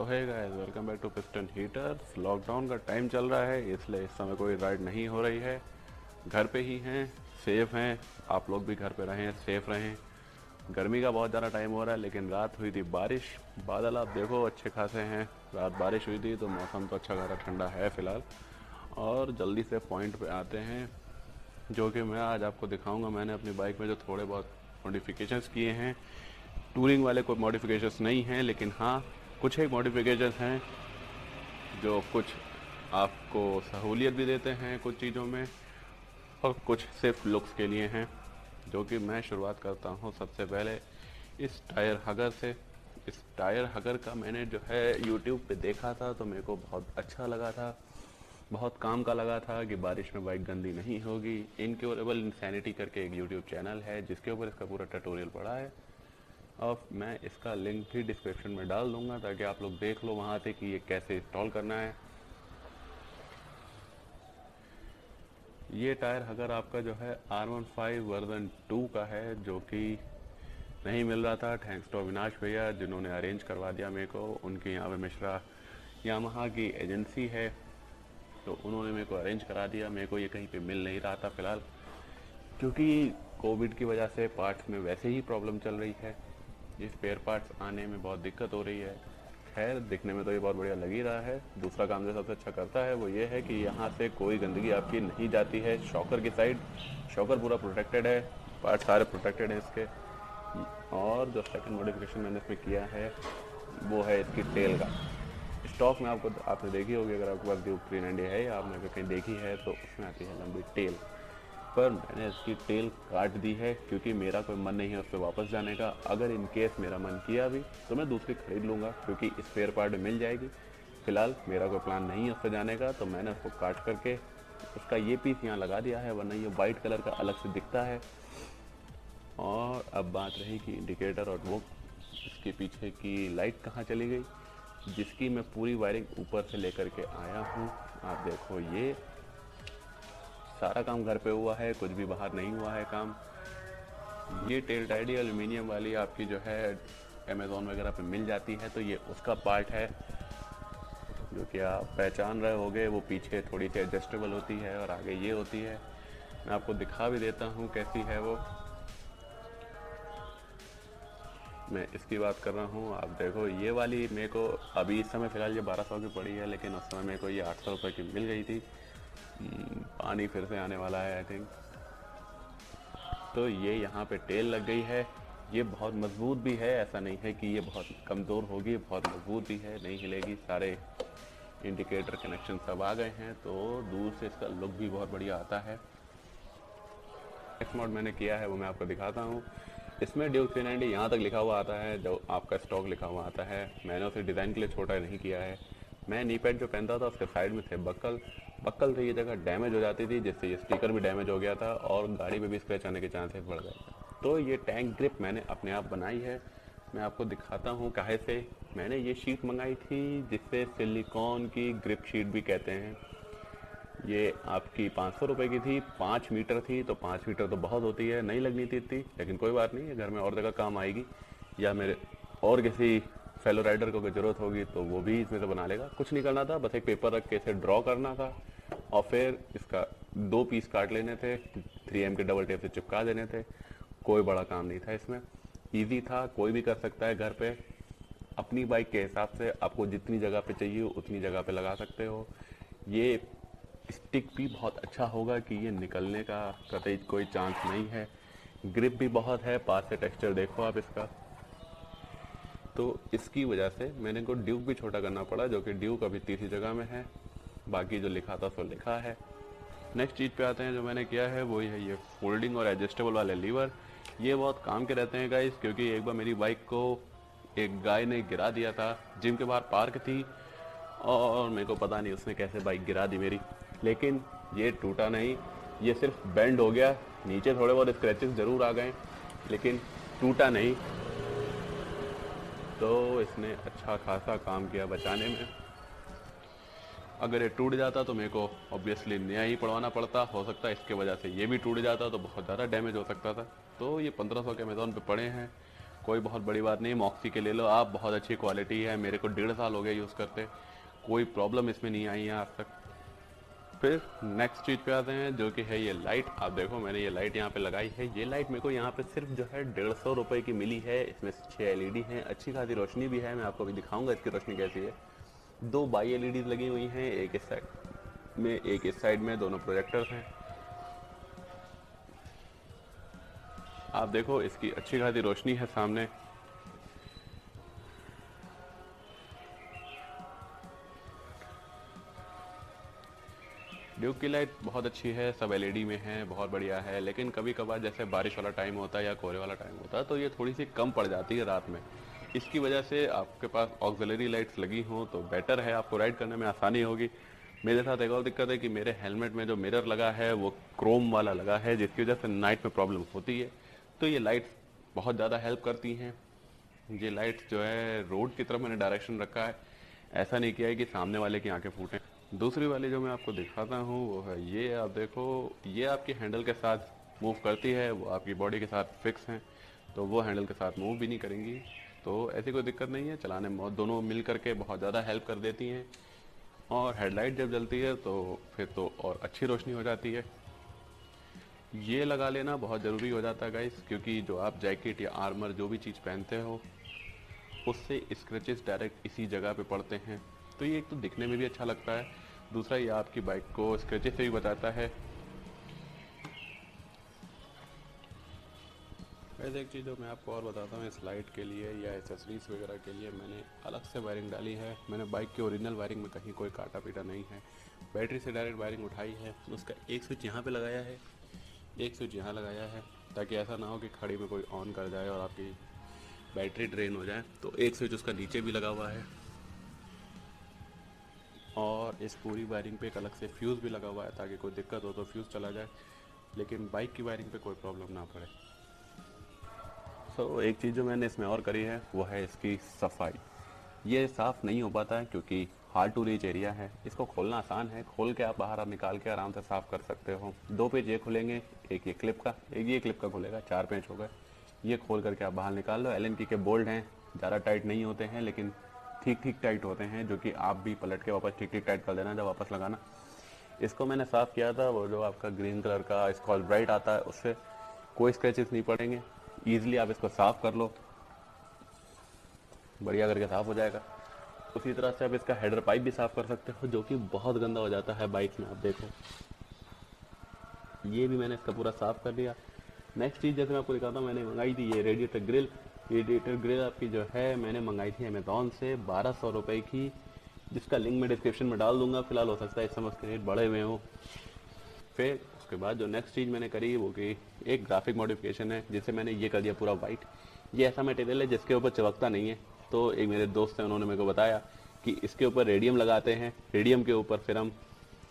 है guys, welcome back to piston heaters. Lockdown का time चल रहा है, इसलिए इस समय कोई राइड नहीं हो रही है। घर पे ही हैं, सेफ हैं। आप लोग भी घर पे रहें, सेफ रहें। गर्मी का बहुत ज़्यादा टाइम हो रहा है, लेकिन रात हुई थी बारिश। बादल आप देखो अच्छे खासे हैं। रात बारिश हुई थी तो मौसम तो अच्छा खासा ठंडा है फ़िलहाल। और जल्दी से पॉइंट पे आते हैं, जो कि मैं आज आपको दिखाऊंगा। मैंने अपनी बाइक में जो थोड़े बहुत मॉडिफिकेशंस किए हैं, टूरिंग वाले कोई मॉडिफिकेशंस नहीं हैं, लेकिन हाँ कुछ एक मॉडिफिकेशंस हैं जो कुछ आपको सहूलियत भी देते हैं कुछ चीज़ों में, और कुछ सिर्फ लुक्स के लिए हैं। जो कि मैं शुरुआत करता हूँ सबसे पहले इस टायर हगर से। इस टायर हगर का मैंने जो है यूट्यूब पे देखा था, तो मेरे को बहुत अच्छा लगा था, बहुत काम का लगा था कि बारिश में बाइक गंदी नहीं होगी। इनक्योरेबल इंसैनिटी करके एक यूट्यूब चैनल है जिसके ऊपर इसका पूरा ट्यूटोरियल पड़ा है, और मैं इसका लिंक भी डिस्क्रिप्शन में डाल दूंगा ताकि आप लोग देख लो वहाँ से कि ये कैसे इंस्टॉल करना है। ये टायर अगर आपका जो है R15 वर्जन 2 का है, जो कि नहीं मिल रहा था। थैंक्स टू अविनाश भैया जिन्होंने अरेंज करवा दिया मेरे को। उनके यहाँ पे मिश्रा यामाहा की एजेंसी है, तो उन्होंने मेरे को अरेंज करा दिया। मेरे को ये कहीं पे मिल नहीं रहा था फ़िलहाल, क्योंकि कोविड की वजह से पार्ट्स में वैसे ही प्रॉब्लम चल रही है। ये स्पेयर पार्ट्स आने में बहुत दिक्कत हो रही है। खैर, दिखने में तो ये बहुत बढ़िया लग ही रहा है। दूसरा काम जो सबसे अच्छा करता है वो ये है कि यहाँ से कोई गंदगी आपकी नहीं जाती है शॉकर की साइड। शॉकर पूरा प्रोटेक्टेड है, पार्ट सारे प्रोटेक्टेड हैं इसके। और जो सेकंड मॉडिफिकेशन मैंने इसमें किया है वो है इसकी टेल का। स्टॉक में आपने देखी होगी, अगर आपके पास ड्यूक 390 है या आपने कहीं देखी है, तो उसमें आती है लंबी टेल। पर मैंने इसकी टेल काट दी है क्योंकि मेरा कोई मन नहीं है उस पर वापस जाने का। अगर इन केस मेरा मन किया भी तो मैं दूसरी खरीद लूँगा, क्योंकि स्पेयर पार्ट मिल जाएगी। फ़िलहाल मेरा कोई प्लान नहीं है उससे जाने का, तो मैंने उसको काट करके उसका ये पीस यहाँ लगा दिया है, वरना ये वाइट कलर का अलग से दिखता है। और अब बात रही कि इंडिकेटर और वो इसके पीछे की लाइट कहाँ चली गई, जिसकी मैं पूरी वायरिंग ऊपर से लेकर के आया हूँ। आप देखो, ये सारा काम घर पे हुआ है, कुछ भी बाहर नहीं हुआ है काम। ये टेल टाइडी एल्यूमिनियम वाली आपकी जो है अमेज़ॉन वगैरह पे मिल जाती है, तो ये उसका पार्ट है जो कि आप पहचान रहे होगे। वो पीछे थोड़ी सी एडजस्टेबल होती है और आगे ये होती है। मैं आपको दिखा भी देता हूँ कैसी है वो। मैं इसकी बात कर रहा हूँ। आप देखो, ये वाली मेरे को अभी इस समय फ़िलहाल ये 1200 की पड़ी है, लेकिन उस समय मेरे को ये 800 रुपये की मिल गई थी। पानी फिर से आने वाला है आई थिंक। तो ये यहाँ पे टेल लग गई है। ये बहुत मजबूत भी है, ऐसा नहीं है कि ये बहुत कमज़ोर होगी, बहुत मजबूत भी है, नहीं हिलेगी। सारे इंडिकेटर कनेक्शन सब आ गए हैं, तो दूर से इसका लुक भी बहुत बढ़िया आता है। नेक्स्ट मॉड मैंने किया है वो मैं आपको दिखाता हूँ। इसमें ड्यूक 390 यहाँ तक लिखा हुआ आता है, जो आपका स्टॉक लिखा हुआ आता है। मैंने उसे डिज़ाइन के लिए छोटा नहीं किया है। मैं नी पैड जो पहनता था उसके साइड में थे बक्कल से ये जगह डैमेज हो जाती थी, जिससे ये स्पीकर भी डैमेज हो गया था और गाड़ी पे भी स्क्रैच आने के चांसेस बढ़ गए। तो ये टैंक ग्रिप मैंने अपने आप बनाई है। मैं आपको दिखाता हूँ काहे से। मैंने ये शीट मंगाई थी जिससे सिलिकॉन की ग्रिप शीट भी कहते हैं। ये आपकी 500 रुपये की थी, 5 मीटर थी। तो 5 मीटर तो बहुत होती है, नहीं लगनी थी इतनी, लेकिन कोई बात नहीं है, घर में और जगह काम आएगी, या मेरे और किसी फेलो राइडर को कोई ज़रूरत होगी तो वो भी इसमें से बना लेगा। कुछ नहीं करना था, बस एक पेपर रख के इसे ड्रॉ करना था और फिर इसका 2 पीस काट लेने थे, 3M के डबल टेप से चिपका देने थे। कोई बड़ा काम नहीं था इसमें, ईजी था, कोई भी कर सकता है घर पे। अपनी बाइक के हिसाब से आपको जितनी जगह पे चाहिए उतनी जगह पे लगा सकते हो। ये स्टिक भी बहुत अच्छा होगा कि ये निकलने का कतई कोई चांस नहीं है। ग्रिप भी बहुत है, पास से टेक्सचर देखो आप इसका। तो इसकी वजह से मैंने को ड्यूक भी छोटा करना पड़ा, जो कि ड्यूक अभी तीसरी जगह में है। बाकी जो लिखा था सो लिखा है। नेक्स्ट चीज़ पे आते हैं जो मैंने किया है, वो है ये फोल्डिंग और एडजस्टेबल वाले लीवर। ये बहुत काम के रहते हैं गाइस, क्योंकि एक बार मेरी बाइक को एक गाय ने गिरा दिया था। जिम के बाहर पार्क थी और मेरे को पता नहीं उसने कैसे बाइक गिरा दी मेरी, लेकिन ये टूटा नहीं, ये सिर्फ बेंड हो गया। नीचे थोड़े बहुत स्क्रैचेस ज़रूर आ गए, लेकिन टूटा नहीं। तो इसने अच्छा खासा काम किया बचाने में। अगर ये टूट जाता तो मेरे को ऑब्वियसली नया ही पड़वाना पड़ता। हो सकता है इसके वजह से ये भी टूट जाता तो बहुत ज़्यादा डैमेज हो सकता था। तो ये 1500 के अमेज़ॉन पे पड़े हैं। कोई बहुत बड़ी बात नहीं, मॉक्सी के ले लो आप, बहुत अच्छी क्वालिटी है, मेरे को 1.5 साल हो गया यूज़ करते, कोई प्रॉब्लम इसमें नहीं आई है आज तक। फिर नेक्स्ट चीज़ पे आते हैं जो कि है ये लाइट। आप देखो मैंने ये लाइट यहाँ पे लगाई है, ये लाइट मेरे को यहाँ पे सिर्फ जो है 150 रुपये की मिली है। इसमें 6 एलईडी हैं, अच्छी खासी रोशनी भी है, मैं आपको अभी दिखाऊंगा इसकी रोशनी कैसी है। 2 बाई एलईडी लगी हुई हैं, एक इस साइड में एक इस साइड में, दोनों प्रोजेक्टर्स हैं। आप देखो इसकी अच्छी खासी रोशनी है सामने। ड्यूक की लाइट बहुत अच्छी है, सब एलईडी में है, बहुत बढ़िया है। लेकिन कभी कभार जैसे बारिश वाला टाइम होता है या कोहरे वाला टाइम होता है तो ये थोड़ी सी कम पड़ जाती है रात में। इसकी वजह से आपके पास ऑक्सिलरी लाइट्स लगी हों तो बेटर है, आपको राइड करने में आसानी होगी। मेरे साथ एक और दिक्कत है कि मेरे हेलमेट में जो मिरर लगा है वो क्रोम वाला लगा है, जिसकी वजह से नाइट में प्रॉब्लम होती है। तो ये लाइट्स बहुत ज़्यादा हेल्प करती हैं। ये लाइट्स जो है रोड की तरफ मैंने डायरेक्शन रखा है, ऐसा नहीं किया है कि सामने वाले की आंखें फूटें। दूसरी वाली जो मैं आपको दिखाता हूँ वो है ये। आप देखो ये आपकी हैंडल के साथ मूव करती है, वो आपकी बॉडी के साथ फिक्स हैं, तो वो हैंडल के साथ मूव भी नहीं करेंगी। तो ऐसी कोई दिक्कत नहीं है, चलाने में दोनों मिल करके बहुत ज़्यादा हेल्प कर देती हैं। और हेडलाइट जब जलती है तो फिर तो और अच्छी रोशनी हो जाती है। ये लगा लेना बहुत ज़रूरी हो जाता है गाइस, क्योंकि जो आप जैकेट या आर्मर जो भी चीज़ पहनते हो उससे स्क्रैचेस डायरेक्ट इसी जगह पे पड़ते हैं। तो ये एक तो दिखने में भी अच्छा लगता है, दूसरा ये आपकी बाइक को स्क्रैचेस से भी बचाता है। वैसे एक चीज़ जो मैं आपको और बताता हूँ, इस लाइट के लिए या एसेसरीज वगैरह के लिए मैंने अलग से वायरिंग डाली है। मैंने बाइक की ओरिजिनल वायरिंग में कहीं कोई काटा पीटा नहीं है, बैटरी से डायरेक्ट वायरिंग उठाई है। उसका एक स्विच यहाँ पे लगाया है, एक स्विच यहाँ लगाया है, ताकि ऐसा ना हो कि खड़ी में कोई ऑन कर जाए और आपकी बैटरी ड्रेन हो जाए। तो एक स्विच उसका नीचे भी लगा हुआ है, और इस पूरी वायरिंग पे एक अलग से फ्यूज़ भी लगा हुआ है, ताकि कोई दिक्कत हो तो फ्यूज़ चला जाए, लेकिन बाइक की वायरिंग पे कोई प्रॉब्लम ना पड़े। एक चीज़ जो मैंने इसमें और करी है वो है इसकी सफाई। ये साफ़ नहीं हो पाता है क्योंकि हार्ड टू रीच एरिया है। इसको खोलना आसान है, खोल के आप बाहर निकाल के आराम से साफ़ कर सकते हो। 2 पेज ये खुलेंगे, एक ये क्लिप का, एक ये क्लिप का खुलेगा, 4 पेज हो गए। ये खोल करके आप बाहर निकाल लो। एल के बोल्ट हैं, ज़्यादा टाइट नहीं होते हैं लेकिन ठीक ठीक टाइट होते हैं, जो कि आप भी पलट के वापस ठीक ठीक टाइट कर देना जब वापस लगाना। इसको मैंने साफ़ किया था, वो जो आपका ग्रीन कलर का स्कॉच ब्राइट आता है उससे कोई स्क्रैचेस नहीं पड़ेंगे। ईजिली आप इसको साफ़ कर लो, बढ़िया करके साफ़ हो जाएगा। उसी तरह से आप इसका हेडर पाइप भी साफ़ कर सकते हो, जो कि बहुत गंदा हो जाता है बाइक में। आप देखो ये भी मैंने इसका पूरा साफ़ कर दिया। नेक्स्ट चीज़ जैसे मैं आपको दिखाता हूँ, मैंने मंगाई थी ये रेडिएटर ग्रिल। रेडिएटर ग्रिल आपकी जो है मैंने मंगाई थी अमेज़ॉन से 1200 रुपये की, जिसका लिंक मैं डिस्क्रिप्शन में डाल दूंगा। फिलहाल हो सकता है इस समय उसके रेट बढ़े हुए हों। फिर उसके बाद जो नेक्स्ट चीज़ मैंने करी वो कि एक ग्राफिक मॉडिफिकेशन है, जिसे मैंने ये कर दिया पूरा वाइट। ये ऐसा मटेरियल है जिसके ऊपर चमकता नहीं है, तो एक मेरे दोस्त हैं उन्होंने मेरे को बताया कि इसके ऊपर रेडियम लगाते हैं, रेडियम के ऊपर फिर हम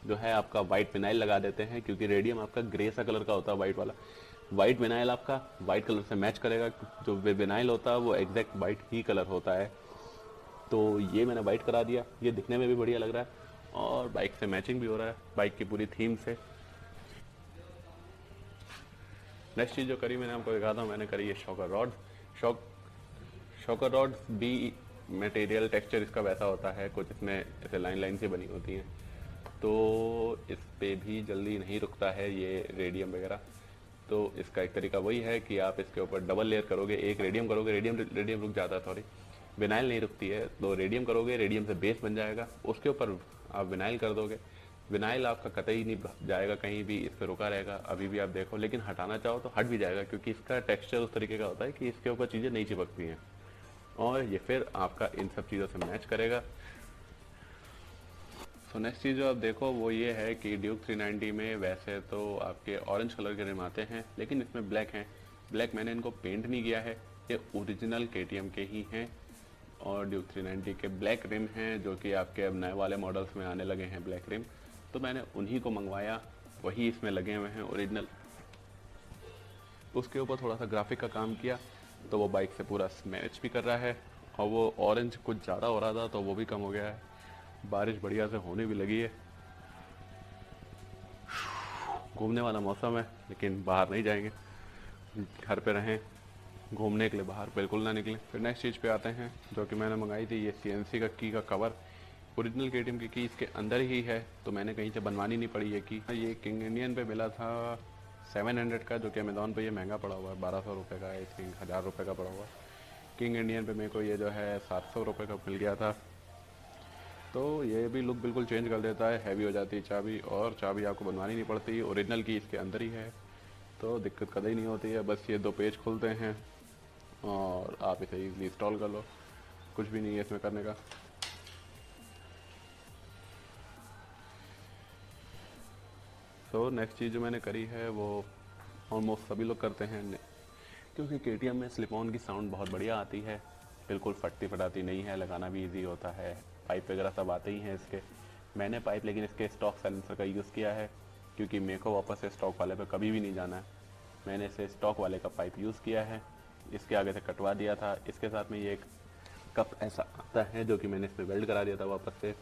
जो है आपका वाइट विनाइल लगा देते हैं, क्योंकि रेडियम आपका ग्रे सा कलर का होता है वाइट वाला। वाइट विनाइल आपका वाइट कलर से मैच करेगा, जो विनाइल होता है वो एग्जैक्ट वाइट ही कलर होता है। तो ये मैंने वाइट करा दिया, ये दिखने में भी बढ़िया लग रहा है और बाइक से मैचिंग भी हो रहा है, बाइक की पूरी थीम से। नेक्स्ट चीज़ जो करी मैंने आपको दिखाता हूँ, मैंने करी है शॉकर रॉड। शॉकर रॉड भी मटेरियल टेक्सचर इसका वैसा होता है, कुछ इसमें ऐसे लाइन लाइन सी बनी होती हैं, तो इस पे भी जल्दी नहीं रुकता है ये रेडियम वगैरह। तो इसका एक तरीका वही है कि आप इसके ऊपर डबल लेयर करोगे, एक रेडियम करोगे, रेडियम रुक जाता है, सॉरी विनाइल नहीं रुकती है, तो रेडियम करोगे, रेडियम से बेस बन जाएगा, उसके ऊपर आप विनाइल कर दोगे। विनाइल आपका कतई नहीं जाएगा कहीं भी, इस पर रुका रहेगा अभी भी आप देखो, लेकिन हटाना चाहो तो हट भी जाएगा, क्योंकि इसका टेक्सचर उस तरीके का होता है कि इसके ऊपर चीज़ें नहीं चिपकती हैं, और ये फिर आपका इन सब चीज़ों से मैच करेगा। सो नेक्स्ट चीज़ जो आप देखो वो ये है कि ड्यूक 390 में वैसे तो आपके ऑरेंज कलर के रिम आते हैं, लेकिन इसमें ब्लैक हैं। ब्लैक मैंने इनको पेंट नहीं किया है, ये ओरिजिनल KTM के ही हैं, और ड्यूक 390 के ब्लैक रिम हैं, जो कि आपके अब नए वाले मॉडल्स में आने लगे हैं ब्लैक रिम, तो मैंने उन्हीं को मंगवाया, वही इसमें लगे हुए हैं ओरिजिनल। उसके ऊपर थोड़ा सा ग्राफिक का काम किया तो वो बाइक से पूरा मैच भी कर रहा है, और वो ऑरेंज कुछ ज़्यादा हो रहा था तो वो भी कम हो गया है। बारिश बढ़िया से होने भी लगी है, घूमने वाला मौसम है, लेकिन बाहर नहीं जाएंगे, घर पे रहें, घूमने के लिए बाहर बिल्कुल ना निकलें। फिर नेक्स्ट चीज़ पे आते हैं जो कि मैंने मंगाई थी, ये CNC का की का कवर। ओरिजिनल KTM की इसके अंदर ही है, तो मैंने कहीं से बनवानी नहीं पड़ी ये की। ये किंग इंडियन पे मिला था 700 का, जो कि अमेज़ॉन पे ये महंगा पड़ा हुआ है, 1200 रुपये का, आई थिंक 1000 रुपये का पड़ा हुआ है। किंग इंडियन पे मेरे को ये जो है 700 रुपये का मिल गया था। तो ये भी लुक बिल्कुल चेंज कर देता है, हैवी हो जाती है चाबी, और चाबी आपको बनवानी नहीं पड़ती, ओरिजिनल की इसके अंदर ही है, तो दिक्कत कभी नहीं होती है। बस ये 2 पेज खुलते हैं और आप इसे ईज़िली इंस्टॉल कर लो, कुछ भी नहीं है इसमें करने का। नेक्स्ट चीज़ जो मैंने करी है वो ऑलमोस्ट सभी लोग करते हैं, क्योंकि KTM में स्लिप ऑन की साउंड बहुत बढ़िया आती है, बिल्कुल फटती फटाती नहीं है, लगाना भी इजी होता है। पाइप वगैरह सब आते ही हैं इसके। मैंने पाइप लेकिन इसके स्टॉक साइलेंसर का यूज़ किया है, क्योंकि मेरे को वापस से स्टॉक वाले पे कभी भी नहीं जाना है। मैंने इसे स्टॉक वाले का पाइप यूज़ किया है, इसके आगे से कटवा दिया था। इसके साथ में ये एक कप ऐसा आता है जो कि मैंने इस पर वेल्ड करा दिया था वापस से।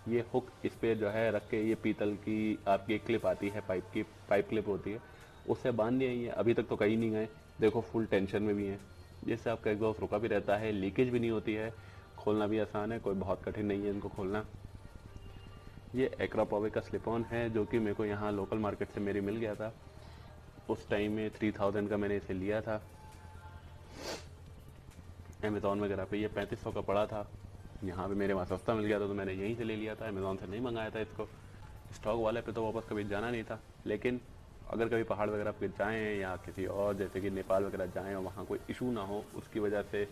ये हुक इस पर जो है रख के, ये पीतल की आपकी एक क्लिप आती है, पाइप क्लिप होती है, उससे बांध दिया। ये अभी तक तो कहीं नहीं गए, देखो फुल टेंशन में भी हैं, जिससे आपका एग्जॉस्ट रुका भी रहता है, लीकेज भी नहीं होती है, खोलना भी आसान है, कोई बहुत कठिन नहीं है इनको खोलना। ये एक्रापोविक का स्लिप ऑन है, जो कि मेरे को यहाँ लोकल मार्केट से मेरी मिल गया था। उस टाइम में 3000 का मैंने इसे लिया था। अमेज़ॉन वगैरह पे ये 3500 का पड़ा था, यहाँ पे मेरे वहाँ सस्ता मिल गया था, तो मैंने यहीं से ले लिया था, अमेज़ॉन से नहीं मंगाया था इसको। स्टॉक वाले पे तो वापस कभी जाना नहीं था, लेकिन अगर कभी पहाड़ वगैरह पे जाएँ या किसी और जैसे कि नेपाल वगैरह जाएँ और वहाँ कोई इशू ना हो उसकी वजह से,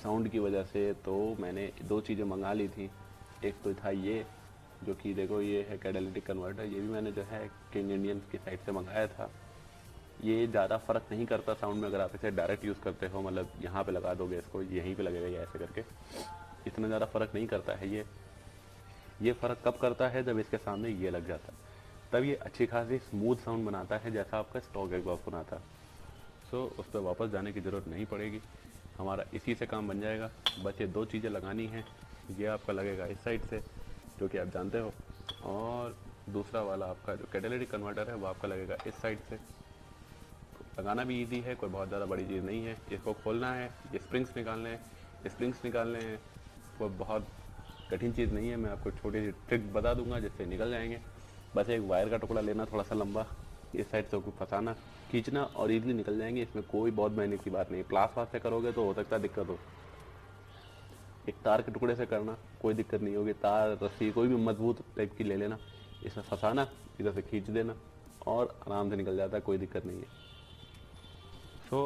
साउंड की वजह से, तो मैंने 2 चीज़ें मंगा ली थी। एक तो था ये, जो कि देखो ये है कैटालिटिक कन्वर्टर, ये भी मैंने जो है किंग इंडियन की साइट से मंगाया था। ये ज़्यादा फ़र्क नहीं करता साउंड में, अगर आप इसे डायरेक्ट यूज़ करते हो, मतलब यहाँ पे लगा दोगे इसको, यहीं पे लगेगा या ऐसे करके, इतना ज़्यादा फ़र्क नहीं करता है ये फ़र्क कब करता है, जब इसके सामने ये लग जाता है, तब ये अच्छी खासी स्मूथ साउंड बनाता है, जैसा आपका स्टॉक एग्जॉस्ट बनाता है। उस पर वापस जाने की ज़रूरत नहीं पड़ेगी, हमारा इसी से काम बन जाएगा। बस ये 2 चीज़ें लगानी हैं, ये आपका लगेगा इस साइड से, जो कि आप जानते हो, और दूसरा वाला आपका जो कैटालिटिक कन्वर्टर है वो आपका लगेगा इस साइड से। लगाना भी इजी है, कोई बहुत ज़्यादा बड़ी चीज़ नहीं है। इसको खोलना है, ये स्प्रिंग्स निकालने हैं, वो बहुत कठिन चीज़ नहीं है, मैं आपको छोटी सी ट्रिक बता दूंगा जिससे निकल जाएंगे। बस एक वायर का टुकड़ा लेना थोड़ा सा लंबा, इस साइड से फंसाना, खींचना और इजीली निकल जाएंगे। इसमें कोई बहुत मेहनत की बात नहीं, प्लास वास से करोगे तो हो सकता है दिक्कत हो। एक तार के टुकड़े से करना, कोई दिक्कत नहीं होगी, तार रस्सी कोई भी मजबूत टाइप की ले लेना, इसमें फंसाना, इधर से खींच देना और आराम से निकल जाता है, कोई दिक्कत नहीं है।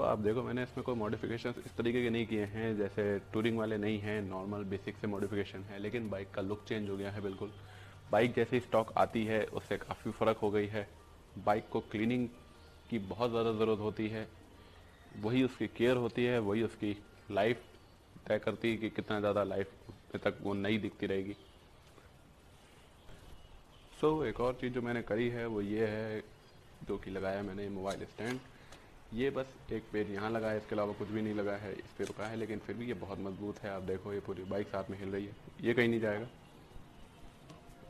आप देखो मैंने इसमें कोई मॉडिफिकेशन इस तरीके के नहीं किए हैं, जैसे टूरिंग वाले नहीं हैं, नॉर्मल बेसिक से मॉडिफिकेशन है, लेकिन बाइक का लुक चेंज हो गया है बिल्कुल। बाइक जैसी स्टॉक आती है उससे काफ़ी फ़र्क हो गई है। बाइक को क्लीनिंग की बहुत ज़्यादा ज़रूरत होती है, वही उसकी केयर होती है, वही उसकी लाइफ तय करती है कि कितना ज़्यादा लाइफ तक वो नई दिखती रहेगी। एक और चीज़ जो मैंने करी है वो ये है, जो कि लगाया मैंने मोबाइल स्टैंड। ये बस एक पेज यहाँ लगा है, इसके अलावा कुछ भी नहीं लगा है, इस पर रुका है, लेकिन फिर भी ये बहुत मजबूत है। आप देखो ये पूरी बाइक साथ में हिल रही है, ये कहीं नहीं जाएगा।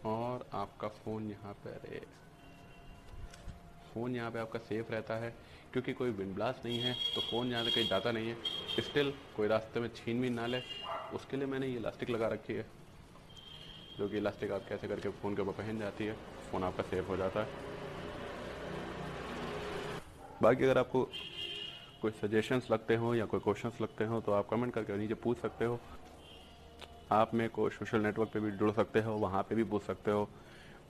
और आपका फ़ोन यहाँ पर, फ़ोन यहाँ पे आपका सेफ़ रहता है, क्योंकि कोई विंड ब्लास्ट नहीं है, तो फ़ोन यहाँ से कहीं जाता नहीं है। स्टिल कोई रास्ते में छीन भी ना ले, उसके लिए मैंने ये इलास्टिक लगा रखी है, जो कि इलास्टिक आप कैसे करके फ़ोन के ऊपर पहन जाती है, फ़ोन आपका सेफ़ हो जाता है। बाकी अगर आपको कोई सजेशंस लगते हो या कोई क्वेश्चंस लगते हो तो आप कमेंट करके नीचे पूछ सकते हो। आप मेरे को सोशल नेटवर्क पे भी जुड़ सकते हो, वहाँ पे भी पूछ सकते हो,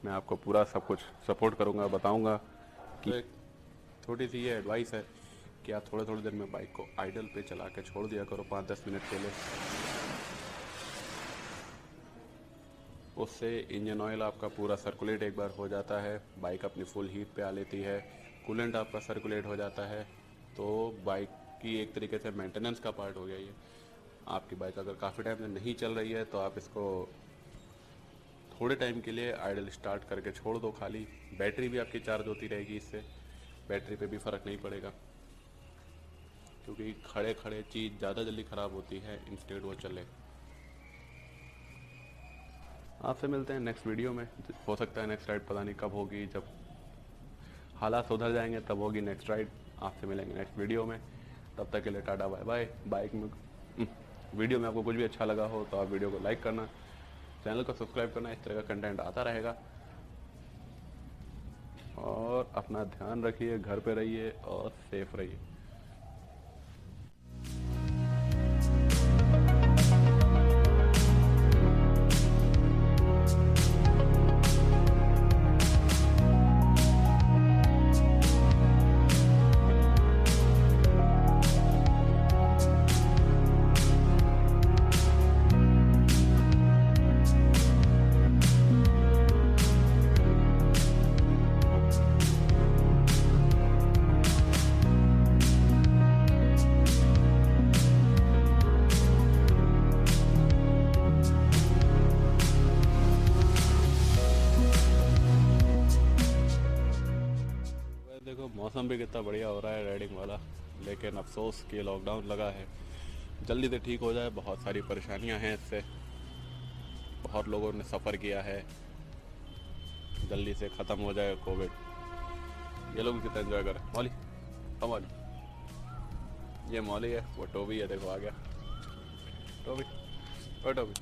मैं आपको पूरा सब कुछ सपोर्ट करूँगा, बताऊँगा। कि एक छोटी सी ये एडवाइस है कि आप थोड़े थोड़ी देर में बाइक को आइडल पे चला के छोड़ दिया करो 5-10 मिनट के लिए। उससे इंजन ऑयल आपका पूरा सर्कुलेट एक बार हो जाता है, बाइक अपनी फुल हीट पे आ लेती है, कूलेंट आपका सर्कुलेट हो जाता है, तो बाइक की एक तरीके से मेंटेनेंस का पार्ट हो गया ये। आपकी बाइक अगर काफ़ी टाइम से नहीं चल रही है तो आप इसको थोड़े टाइम के लिए आइडल स्टार्ट करके छोड़ दो खाली, बैटरी भी आपकी चार्ज होती रहेगी, इससे बैटरी पे भी फ़र्क नहीं पड़ेगा, क्योंकि खड़े खड़े चीज़ ज़्यादा जल्दी ख़राब होती है इंस्टेड वो चले। आपसे मिलते हैं नेक्स्ट वीडियो में, हो सकता है नेक्स्ट राइड पता नहीं कब होगी, जब हालात सुधर जाएंगे तब होगी नेक्स्ट राइड। आपसे मिलेंगे नेक्स्ट वीडियो में। तब तक के लिए टाटा बाय बाय। बाइक में वीडियो में आपको कुछ भी अच्छा लगा हो तो आप वीडियो को लाइक करना, चैनल को सब्सक्राइब करना, इस तरह का कंटेंट आता रहेगा। और अपना ध्यान रखिए, घर पे रहिए और सेफ रहिए। देखो मौसम भी कितना बढ़िया हो रहा है राइडिंग वाला, लेकिन अफसोस कि लॉकडाउन लगा है। जल्दी से ठीक हो जाए, बहुत सारी परेशानियां हैं इससे, बहुत लोगों ने सफ़र किया है। जल्दी से ख़त्म हो जाए कोविड। ये लोग कितना एंजॉय करें। मौली मौली, ये मौली है, वो टोबी है, देखो आ गया टोबी, ओ टोबी।